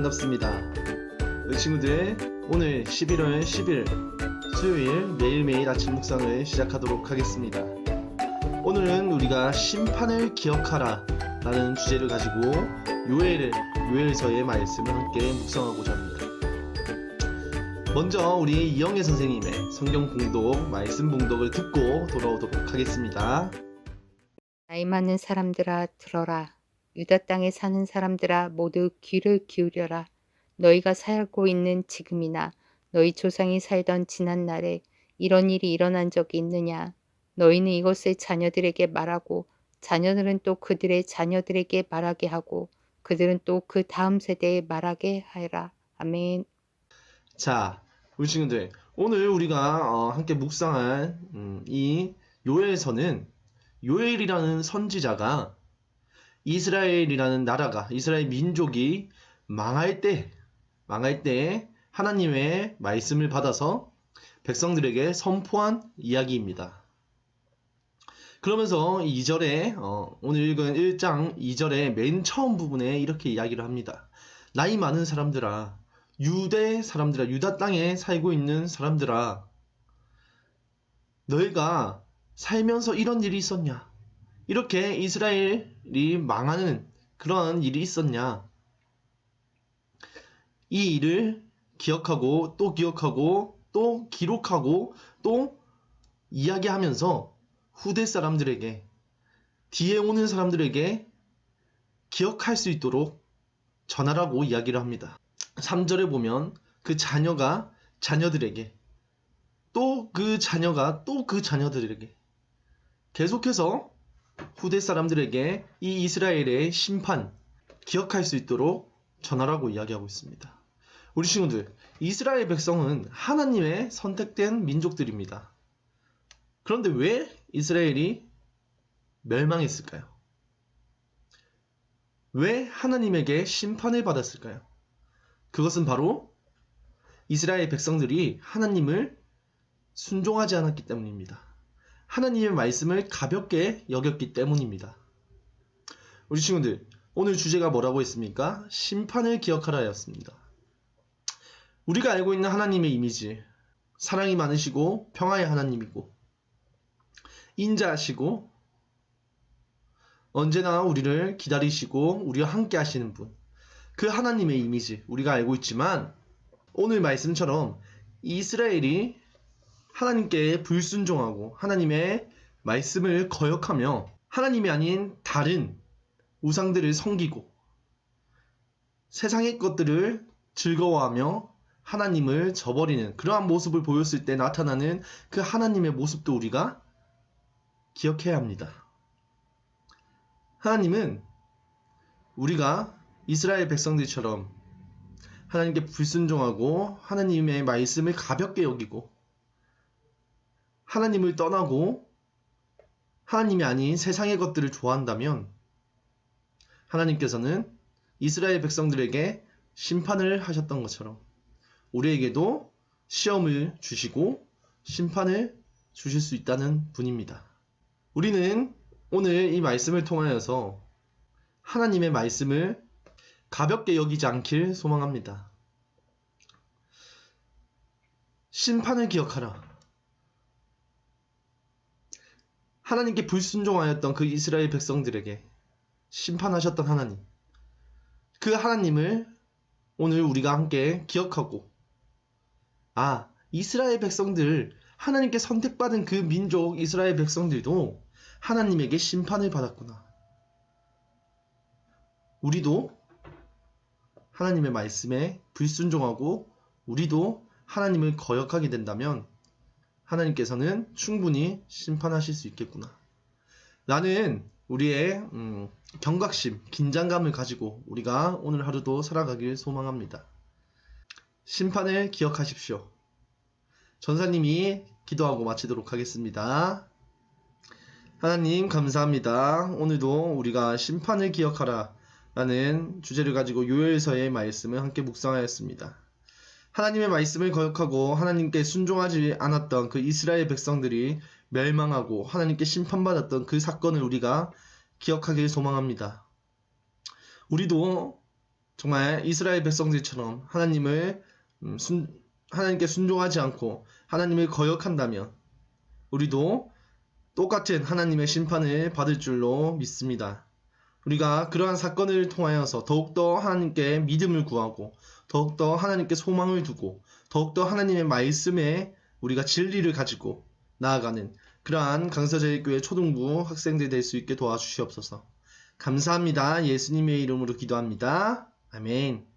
반갑습니다. 친구들, 오늘 11월 10일 수요일 매일매일 아침 묵상을 시작하도록 하겠습니다. 오늘은 우리가 심판을 기억하라 라는 주제를 가지고 요엘서의 말씀을 함께 묵상하고자 합니다. 먼저 우리 이영애 선생님의 성경 봉독, 말씀 봉독을 듣고 돌아오도록 하겠습니다. 나이 많은 사람들아 들어라. 유다 땅에 사는 사람들아 모두 귀를 기울여라. 너희가 살고 있는 지금이나 너희 조상이 살던 지난날에 이런 일이 일어난 적이 있느냐. 너희는 이것을 자녀들에게 말하고 자녀들은 또 그들의 자녀들에게 말하게 하고 그들은 또 그 다음 세대에 말하게 하라. 아멘. 자, 우리 친구들, 오늘 우리가 함께 묵상할 이 요엘서는 요엘이라는 선지자가 이스라엘이라는 나라가, 이스라엘 민족이 망할 때 하나님의 말씀을 받아서 백성들에게 선포한 이야기입니다. 그러면서 2절에 오늘 읽은 1장 2절의 맨 처음 부분에 이렇게 이야기를 합니다. 나이 많은 사람들아, 유다 땅에 살고 있는 사람들아, 너희가 살면서 이런 일이 있었냐? 이렇게 이스라엘이 망하는 그런 일이 있었냐? 이 일을 기억하고 또 기록하고 또 이야기하면서 후대 사람들에게, 뒤에 오는 사람들에게 기억할 수 있도록 전하라고 이야기를 합니다. 3절에 보면 그 자녀가 자녀들에게, 또 그 자녀가 또 그 자녀들에게 계속해서 후대 사람들에게 이 이스라엘의 심판 기억할 수 있도록 전하라고 이야기하고 있습니다. 우리 친구들, 이스라엘 백성은 하나님의 선택된 민족들입니다. 그런데 왜 이스라엘이 멸망했을까요? 왜 하나님에게 심판을 받았을까요? 그것은 바로 이스라엘 백성들이 하나님을 순종하지 않았기 때문입니다. 하나님의 말씀을 가볍게 여겼기 때문입니다. 우리 친구들, 오늘 주제가 뭐라고 했습니까? 심판을 기억하라였습니다. 우리가 알고 있는 하나님의 이미지, 사랑이 많으시고 평화의 하나님이고 인자하시고 언제나 우리를 기다리시고 우리와 함께 하시는 분, 그 하나님의 이미지 우리가 알고 있지만, 오늘 말씀처럼 이스라엘이 하나님께 불순종하고 하나님의 말씀을 거역하며 하나님이 아닌 다른 우상들을 섬기고 세상의 것들을 즐거워하며 하나님을 저버리는 그러한 모습을 보였을 때 나타나는 그 하나님의 모습도 우리가 기억해야 합니다. 하나님은 우리가 이스라엘 백성들처럼 하나님께 불순종하고 하나님의 말씀을 가볍게 여기고 하나님을 떠나고 하나님이 아닌 세상의 것들을 좋아한다면 하나님께서는 이스라엘 백성들에게 심판을 하셨던 것처럼 우리에게도 시험을 주시고 심판을 주실 수 있다는 분입니다. 우리는 오늘 이 말씀을 통하여서 하나님의 말씀을 가볍게 여기지 않길 소망합니다. 심판을 기억하라. 하나님께 불순종하였던 그 이스라엘 백성들에게 심판하셨던 하나님, 그 하나님을 오늘 우리가 함께 기억하고, 이스라엘 백성들, 하나님께 선택받은 그 민족 이스라엘 백성들도 하나님에게 심판을 받았구나. 우리도 하나님의 말씀에 불순종하고 우리도 하나님을 거역하게 된다면 하나님께서는 충분히 심판하실 수 있겠구나. 나는 우리의 경각심, 긴장감을 가지고 우리가 오늘 하루도 살아가길 소망합니다. 심판을 기억하십시오. 전사님이 기도하고 마치도록 하겠습니다. 하나님 감사합니다. 오늘도 우리가 심판을 기억하라 라는 주제를 가지고 요엘서의 말씀을 함께 묵상하였습니다. 하나님의 말씀을 거역하고 하나님께 순종하지 않았던 그 이스라엘 백성들이 멸망하고 하나님께 심판받았던 그 사건을 우리가 기억하길 소망합니다. 우리도 정말 이스라엘 백성들처럼 하나님께 순종하지 않고 하나님을 거역한다면 우리도 똑같은 하나님의 심판을 받을 줄로 믿습니다. 우리가 그러한 사건을 통하여서 더욱더 하나님께 믿음을 구하고 더욱더 하나님께 소망을 두고 더욱더 하나님의 말씀에 우리가 진리를 가지고 나아가는 그러한 강서제일교회 초등부 학생들 될 수 있게 도와주시옵소서. 감사합니다. 예수님의 이름으로 기도합니다. 아멘.